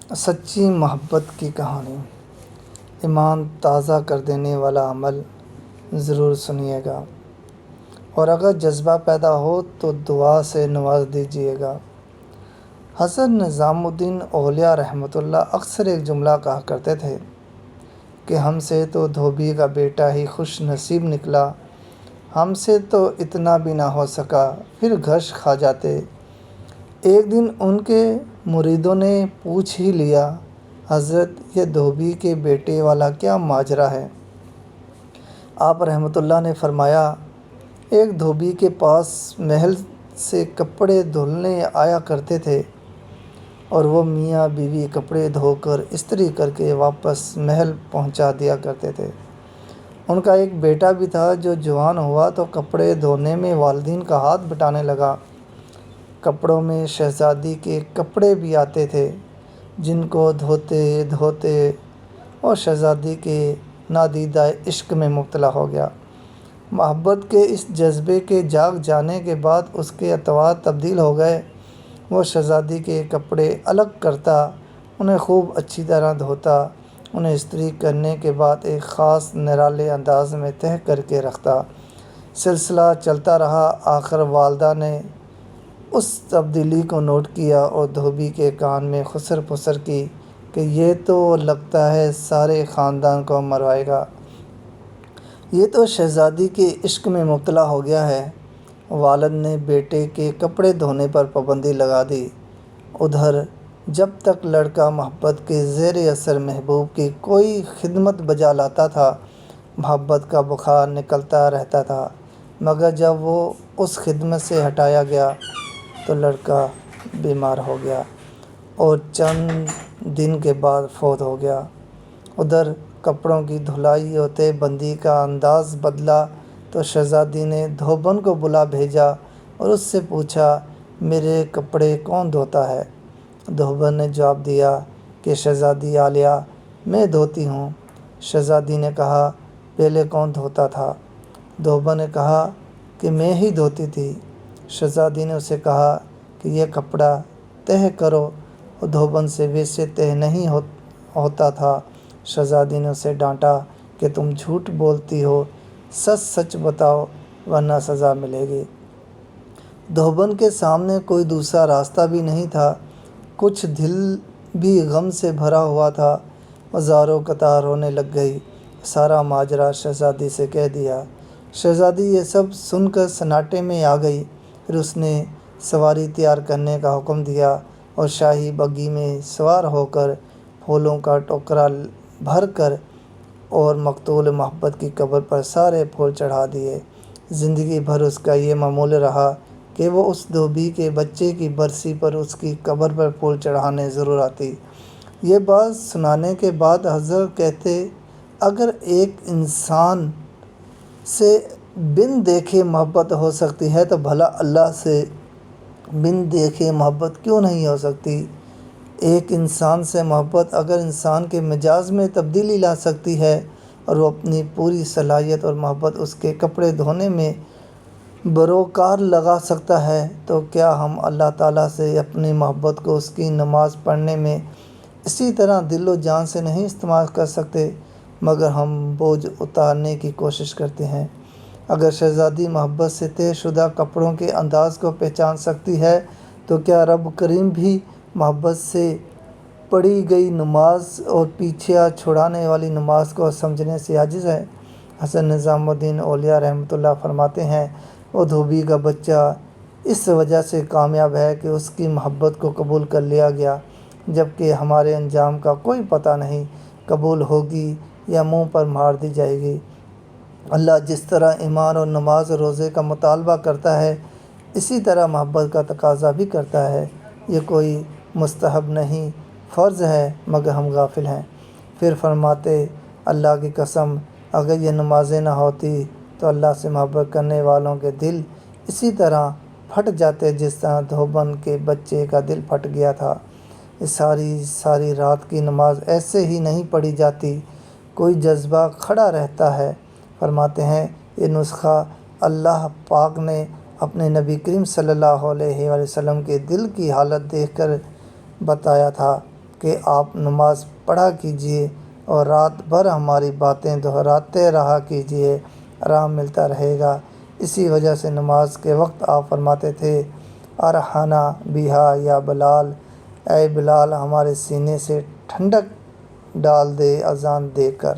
سچی محبت کی کہانی، ایمان تازہ کر دینے والا عمل ضرور سنیے گا، اور اگر جذبہ پیدا ہو تو دعا سے نواز دیجیے گا۔ حضرت نظام الدین اولیاء رحمۃ اللہ اکثر ایک جملہ کہا کرتے تھے کہ ہم سے تو دھوبی کا بیٹا ہی خوش نصیب نکلا، ہم سے تو اتنا بھی نہ ہو سکا، پھر گھش کھا جاتے۔ ایک دن ان کے مریدوں نے پوچھ ہی لیا، حضرت یہ دھوبی کے بیٹے والا کیا ماجرا ہے؟ آپ رحمۃ اللہ نے فرمایا، ایک دھوبی کے پاس محل سے کپڑے دھلنے آیا کرتے تھے، اور وہ میاں بیوی کپڑے دھو کر استری کر کے واپس محل پہنچا دیا کرتے تھے۔ ان کا ایک بیٹا بھی تھا جو جوان ہوا تو کپڑے دھونے میں والدین کا ہاتھ بٹانے لگا۔ کپڑوں میں شہزادی کے کپڑے بھی آتے تھے، جن کو دھوتے دھوتے وہ شہزادی کے نادیدہ عشق میں مبتلا ہو گیا۔ محبت کے اس جذبے کے جاگ جانے کے بعد اس کے اطوار تبدیل ہو گئے۔ وہ شہزادی کے کپڑے الگ کرتا، انہیں خوب اچھی طرح دھوتا، انہیں استری کرنے کے بعد ایک خاص نرالے انداز میں تہہ کر کے رکھتا۔ سلسلہ چلتا رہا، آخر والدہ نے اس تبدیلی کو نوٹ کیا اور دھوبی کے کان میں خسر پسر کی کہ یہ تو لگتا ہے سارے خاندان کو مروائے گا، یہ تو شہزادی کے عشق میں مبتلا ہو گیا ہے۔ والد نے بیٹے کے کپڑے دھونے پر پابندی لگا دی۔ ادھر جب تک لڑکا محبت کے زیر اثر محبوب کی کوئی خدمت بجا لاتا تھا، محبت کا بخار نکلتا رہتا تھا، مگر جب وہ اس خدمت سے ہٹایا گیا تو لڑکا بیمار ہو گیا اور چند دن کے بعد فوت ہو گیا۔ ادھر کپڑوں کی دھلائی اور تہہ بندی کا انداز بدلا تو شہزادی نے دھوبن کو بلا بھیجا اور اس سے پوچھا، میرے کپڑے کون دھوتا ہے؟ دھوبن نے جواب دیا کہ شہزادی عالیہ، میں دھوتی ہوں۔ شہزادی نے کہا، پہلے کون دھوتا تھا؟ دھوبن نے کہا کہ میں ہی دھوتی تھی۔ شہزادی نے اسے کہا کہ یہ کپڑا تہہ کرو، اور دھوبن سے ویسے تہہ نہیں ہوتا تھا۔ شہزادی نے اسے ڈانٹا کہ تم جھوٹ بولتی ہو، سچ سچ بتاؤ ورنہ سزا ملے گی۔ دھوبن کے سامنے کوئی دوسرا راستہ بھی نہیں تھا، کچھ دل بھی غم سے بھرا ہوا تھا، اور زاروں قطار رونے لگ گئی۔ سارا ماجرا شہزادی سے کہہ دیا۔ شہزادی یہ سب سن کر سناٹے میں آ گئی۔ پھر اس نے سواری تیار کرنے کا حکم دیا اور شاہی بگھی میں سوار ہو کر پھولوں کا ٹوکرا بھر کر اور مقتول محبت کی قبر پر سارے پھول چڑھا دیے۔ زندگی بھر اس کا یہ معمول رہا کہ وہ اس دھوبی کے بچے کی برسی پر اس کی قبر پر پھول چڑھانے ضرور آتی۔ یہ بات سنانے کے بعد حضرت کہتے، اگر ایک انسان سے بن دیکھے محبت ہو سکتی ہے تو بھلا اللہ سے بن دیکھے محبت کیوں نہیں ہو سکتی؟ ایک انسان سے محبت اگر انسان کے مزاج میں تبدیلی لا سکتی ہے اور وہ اپنی پوری صلاحیت اور محبت اس کے کپڑے دھونے میں بروکار لگا سکتا ہے، تو کیا ہم اللہ تعالیٰ سے اپنی محبت کو اس کی نماز پڑھنے میں اسی طرح دل و جان سے نہیں استعمال کر سکتے؟ مگر ہم بوجھ اتارنے کی کوشش کرتے ہیں۔ اگر شہزادی محبت سے طے شدہ کپڑوں کے انداز کو پہچان سکتی ہے تو کیا رب کریم بھی محبت سے پڑھی گئی نماز اور پیچھے چھڑانے والی نماز کو سمجھنے سے عاجز ہے؟ حضرت نظام الدین اولیاء رحمۃ اللہ فرماتے ہیں، وہ دھوبی کا بچہ اس وجہ سے کامیاب ہے کہ اس کی محبت کو قبول کر لیا گیا، جبکہ ہمارے انجام کا کوئی پتہ نہیں، قبول ہوگی یا منہ پر مار دی جائے گی۔ اللہ جس طرح ایمان اور نماز اور روزے کا مطالبہ کرتا ہے، اسی طرح محبت کا تقاضا بھی کرتا ہے۔ یہ کوئی مستحب نہیں، فرض ہے، مگر ہم غافل ہیں۔ پھر فرماتے، اللہ کی قسم، اگر یہ نمازیں نہ ہوتی تو اللہ سے محبت کرنے والوں کے دل اسی طرح پھٹ جاتے جس طرح دھوبن کے بچے کا دل پھٹ گیا تھا۔ ساری رات کی نماز ایسے ہی نہیں پڑھی جاتی، کوئی جذبہ کھڑا رہتا ہے۔ فرماتے ہیں، یہ نسخہ اللہ پاک نے اپنے نبی کریم صلی اللہ علیہ وسلم کے دل کی حالت دیکھ کر بتایا تھا۔ کہ آپ نماز پڑھا کیجیے اور رات بھر ہماری باتیں دہراتے رہا کیجیے، آرام ملتا رہے گا۔ اسی وجہ سے نماز کے وقت آپ فرماتے تھے، ارحنا بیہا یا بلال، اے بلال ہمارے سینے سے ٹھنڈک ڈال دے اذان دے کر۔